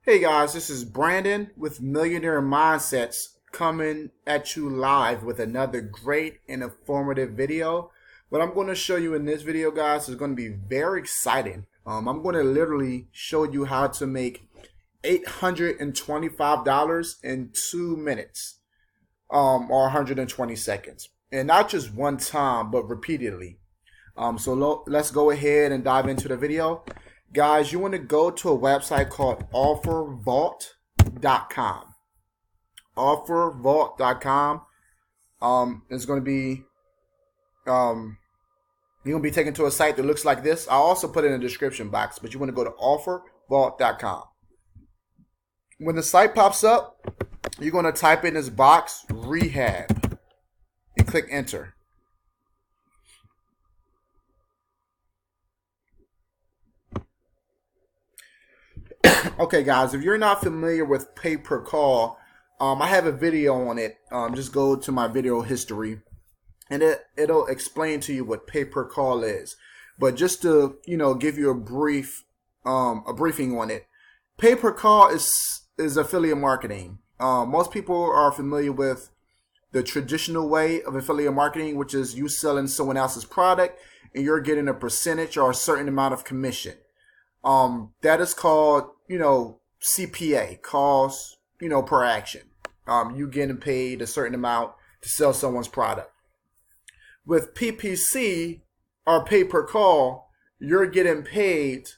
Hey guys, this is Brandon with Millionaire Mindsets coming at you live with another great and informative video. What I'm going to show you in this video, guys, is going to be very exciting. I'm going to literally show you how to make $825 in 2 minutes, or 120 seconds. And not just one time, but repeatedly. Let's go ahead and dive into the video. Guys, you want to go to a website called offervault.com. Offervault.com. It's going to be you're going to be taken to a site that looks like this. I'll also put it in the description box, but you want to go to offervault.com. When the site pops up, you're going to type in this box rehab and click enter. Okay, guys, if you're not familiar with pay per call, I have a video on it. Just go to my video history, and it'll explain to you what pay per call is. But just to give you a briefing on it, pay per call is affiliate marketing. Most people are familiar with the traditional way of affiliate marketing, which is you selling someone else's product and you're getting a percentage or a certain amount of commission. That is called, CPA, cost, per action. You getting paid a certain amount to sell someone's product. With PPC, or pay per call, you're getting paid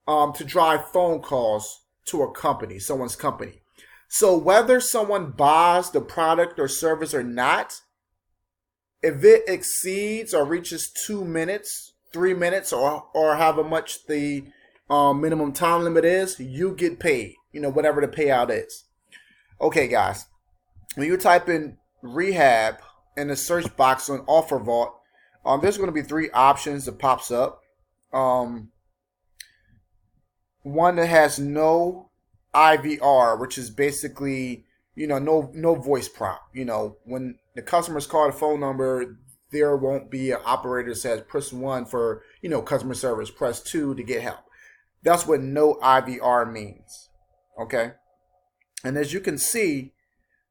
to drive phone calls to a company, someone's company. So whether someone buys the product or service or not, if it exceeds or reaches 2 minutes, 3 minutes, or however much the minimum time limit is, you get paid, whatever the payout is. Okay, guys, when you type in rehab in the search box on OfferVault, there's going to be 3 options that pops up. One that has no IVR, which is basically, no voice prompt. When the customers call the phone number, there won't be an operator that says press 1 for, customer service, press 2 to get help. That's what no IVR means, okay? And as you can see,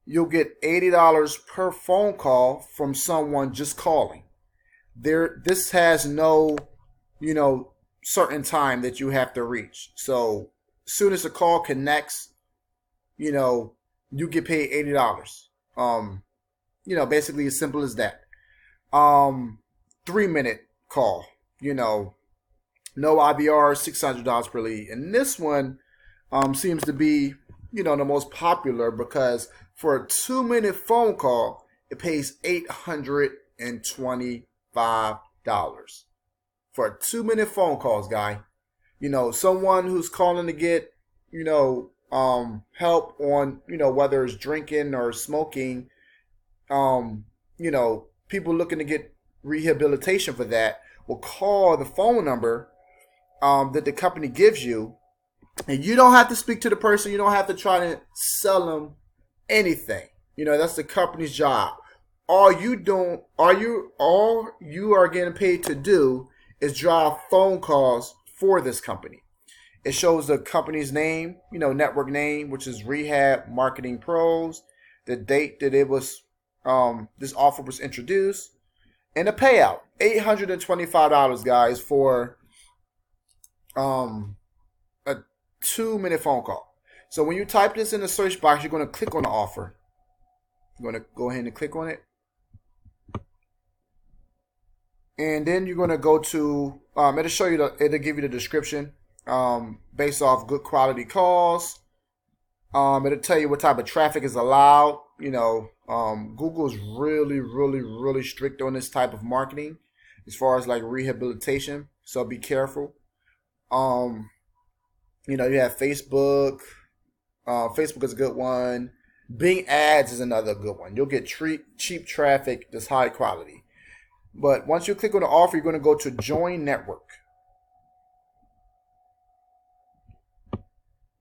you'll get $80 per phone call from someone just calling. This has no, certain time that you have to reach. So as soon as the call connects, you get paid $80. Basically as simple as that. 3-minute call, no IVR, $600 per lead. And this one seems to be, the most popular because for a 2-minute phone call, it pays $825 for a 2-minute phone calls, guy. Someone who's calling to get, help on, whether it's drinking or smoking, people looking to get rehabilitation for that will call the phone number that the company gives you, and you don't have to speak to the person. You don't have to try to sell them anything. That's the company's job. All you are getting paid to do is drive phone calls for this company. It shows the company's name, network name, which is Rehab Marketing Pros, the date that it was, this offer was introduced, and the payout, $825, guys, for a 2-minute phone call. So when you type this in the search box, you're going to click on the offer. You're going to go ahead and click on it. And then you're going to go to, it'll show you, it'll give you the description based off good quality calls. It'll tell you what type of traffic is allowed. Google is really, really, really strict on this type of marketing as far as like rehabilitation. So be careful. You have Facebook. Facebook is a good one. Bing Ads is another good one. You'll get cheap traffic that's high quality. But once you click on the offer, you're going to go to Join Network.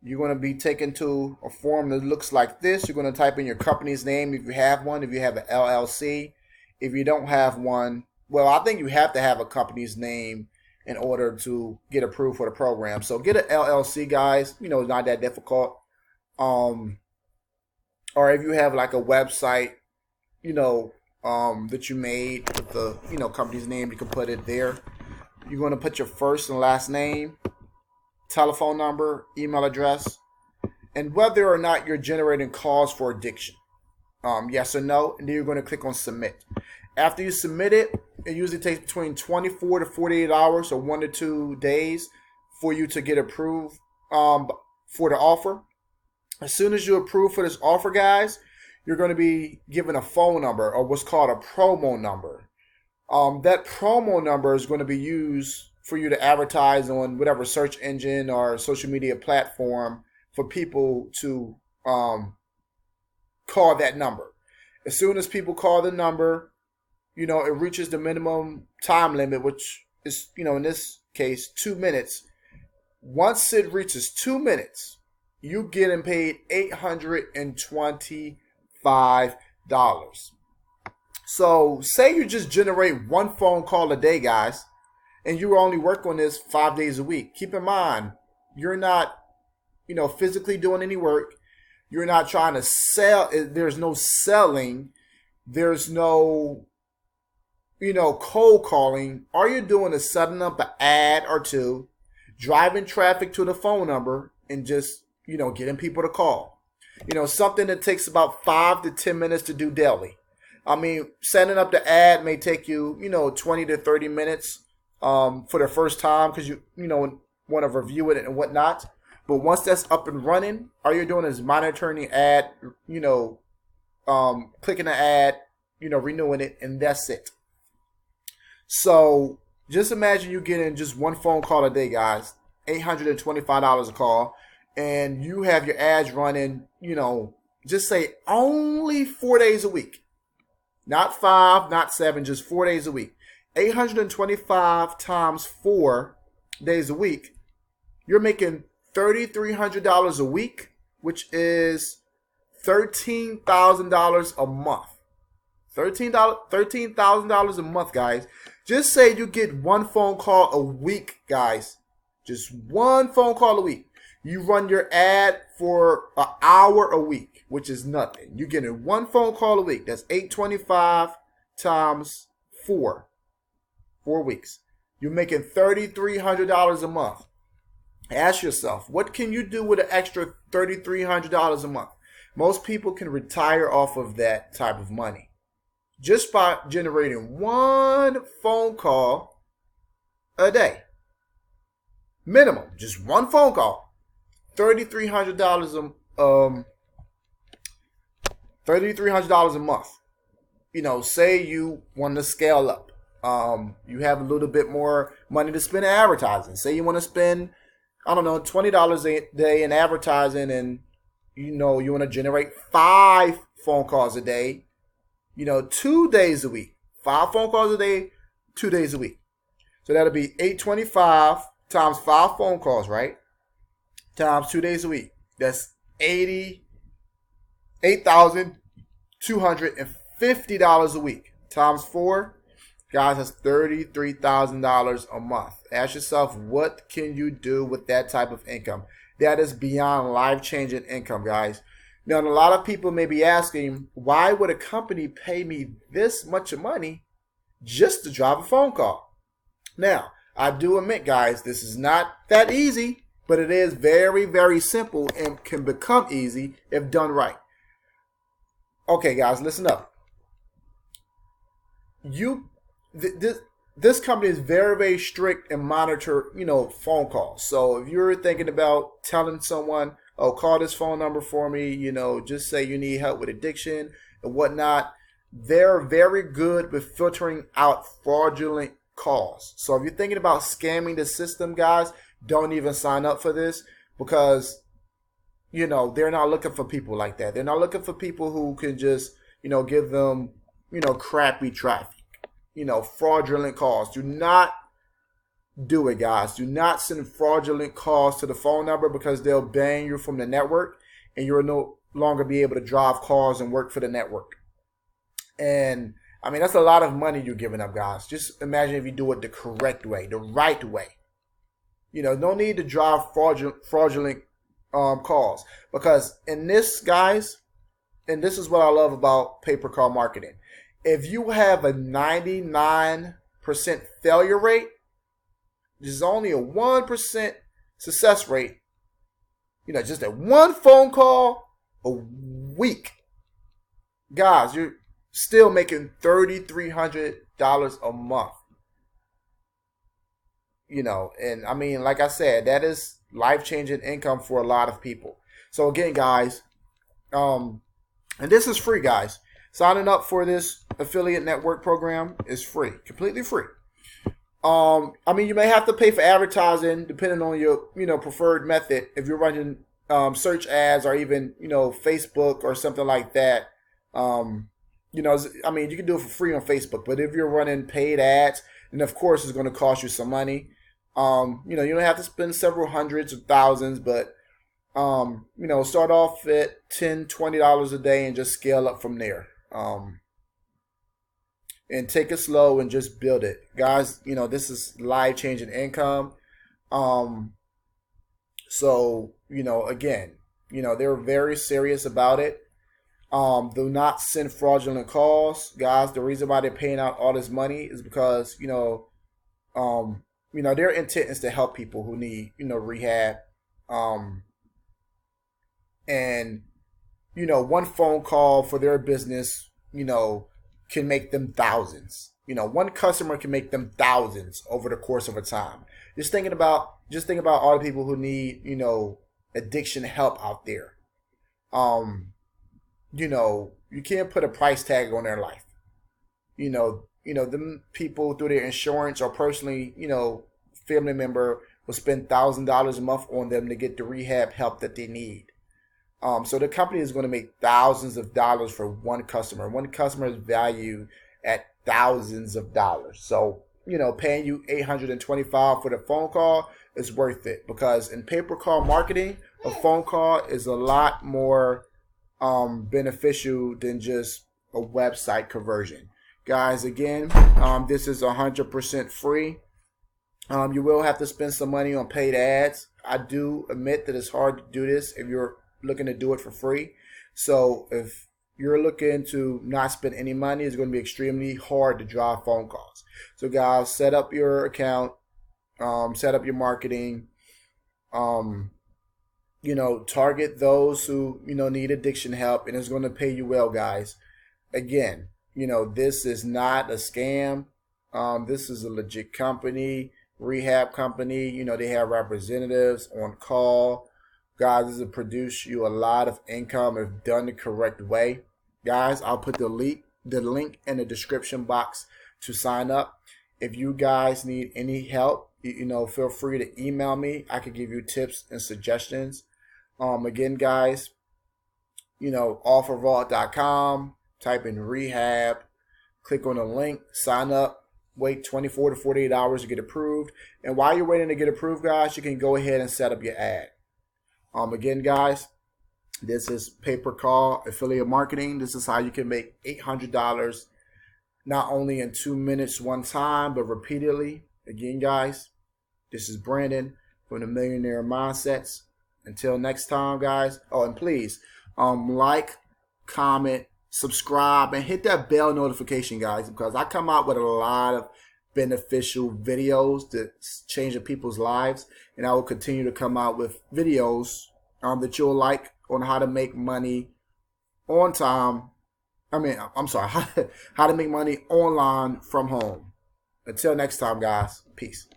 You're going to be taken to a form that looks like this. You're going to type in your company's name if you have one, if you have an LLC. If you don't have one, well, I think you have to have a company's name in order to get approved for the program. So get an LLC, guys. You know, it's not that difficult. Or if you have like a website, you know, that you made with the, you know, company's name, you can put it there. You're going to put your first and last name, telephone number, email address, and whether or not you're generating calls for addiction. Yes or no, and then you're going to click on submit. After you submit it, it usually takes between 24 to 48 hours or 1 to 2 days for you to get approved for the offer. As soon as you approve for this offer, guys, you're going to be given a phone number, or what's called a promo number. That promo number is going to be used for you to advertise on whatever search engine or social media platform for people to call that number. As soon as people call the number, you know, it reaches the minimum time limit, which is, you know, in this case, 2 minutes. Once it reaches 2 minutes, you're getting paid $825. So say you just generate one phone call a day, guys, and you only work on this 5 days a week. Keep in mind, you're not, you know, physically doing any work. You're not trying to sell. There's no selling. There's no, you know, cold calling. All you're doing is setting up an ad or two, driving traffic to the phone number, and just, you know, getting people to call. You know, something that takes about 5 to 10 minutes to do daily. I mean, setting up the ad may take you, you know, 20 to 30 minutes for the first time because you know, want to review it and whatnot. But once that's up and running, all you're doing is monitoring the ad, you know, clicking the ad, you know, renewing it, and that's it. So just imagine you getting just one phone call a day, guys, $825 a call, and you have your ads running, you know, just say only 4 days a week. Not 5, not 7, just 4 days a week. 825 times 4 days a week, you're making $3,300 a week, which is $13,000 a month. $13,000 a month, guys. Just say you get one phone call a week, guys. Just one phone call a week. You run your ad for an hour a week, which is nothing. You're getting one phone call a week. That's 825 times 4 weeks. You're making $3,300 a month. Ask yourself, what can you do with an extra $3,300 a month? Most people can retire off of that type of money just by generating one phone call a day. Minimum, just one phone call. $3,300 $3,300 a month. You know, say you want to scale up. You have a little bit more money to spend in advertising. Say you want to spend, I don't know, $20 a day in advertising, and you know you want to generate 5 phone calls a day. You know, 2 days a week. 5 phone calls a day, 2 days a week. So that'll be 825 times 5 phone calls, right? Times 2 days a week. That's $8,250 a week. Times 4, guys, that's $33,000 a month. Ask yourself, what can you do with that type of income? That is beyond life-changing income, guys. Now, a lot of people may be asking, why would a company pay me this much money just to drive a phone call? Now, I do admit, guys, this is not that easy, but it is very, very simple and can become easy if done right. Okay, guys, listen up. This company is very, very strict and monitor, you know, phone calls. So if you're thinking about telling someone, oh, call this phone number for me, you know, just say you need help with addiction and whatnot, they're very good with filtering out fraudulent calls. So if you're thinking about scamming the system, guys, don't even sign up for this, because, you know, they're not looking for people like that. They're not looking for people who can just, you know, give them, you know, crappy traffic, you know, fraudulent calls. Do not do it, guys. Do not send fraudulent calls to the phone number, because they'll ban you from the network and you'll no longer be able to drive calls and work for the network. And I mean, that's a lot of money you're giving up, guys. Just imagine if you do it the correct way, the right way. You know, no need to drive fraudulent calls, because in this, guys, and this is what I love about pay-per-call marketing. If you have a 99% failure rate, there's only a 1% success rate. You know, just that one phone call a week, guys, you're still making $3,300 a month. You know, and I mean, like I said, that is life-changing income for a lot of people. So again, guys, and this is free, guys. Signing up for this affiliate network program is free, completely free. I mean, you may have to pay for advertising depending on your, preferred method. If you're running search ads, or even, Facebook or something like that. I mean, you can do it for free on Facebook, but if you're running paid ads, then of course it's going to cost you some money. You don't have to spend several hundreds of thousands, but start off at $10, $20 a day and just scale up from there. And take it slow and just build it. Guys, this is life-changing income. So, again, they're very serious about it. Do not send fraudulent calls. Guys, the reason why they're paying out all this money is because, their intent is to help people who need, rehab. And, one phone call for their business, can make them thousands. One customer can make them thousands over the course of a time. Just think about all the people who need, addiction help out there. You can't put a price tag on their life. Them people through their insurance or personally, family member will spend $1,000 a month on them to get the rehab help that they need. So the company is going to make thousands of dollars for one customer. One customer is valued at thousands of dollars. So, paying you $825 for the phone call is worth it, because in pay-per-call marketing, a phone call is a lot more beneficial than just a website conversion. Guys, again, this is 100% free. You will have to spend some money on paid ads. I do admit that it's hard to do this if you're looking to do it for free. So if you're looking to not spend any money, it's going to be extremely hard to drive phone calls. So guys, set up your account, set up your marketing, target those who, need addiction help, and it's going to pay you well, guys. Again, this is not a scam. This is a legit company, rehab company. They have representatives on call. Guys, this will produce you a lot of income if done the correct way. Guys, I'll put the link in the description box to sign up. If you guys need any help, feel free to email me. I could give you tips and suggestions. Again, guys, offervault.com, type in rehab, click on the link, sign up, wait 24 to 48 hours to get approved. And while you're waiting to get approved, guys, you can go ahead and set up your ad. Again, guys, this is pay-per-call affiliate marketing. This is how you can make $800 not only in 2 minutes one time, but repeatedly. Again, guys, this is Brandon from the Millionaire Mindsets. Until next time, guys. Oh, and please, like, comment, subscribe, and hit that bell notification, guys, because I come out with a lot of beneficial videos that change people's lives, and I will continue to come out with videos that you'll like on how to make money on time. How to make money online from home. Until next time, guys. Peace.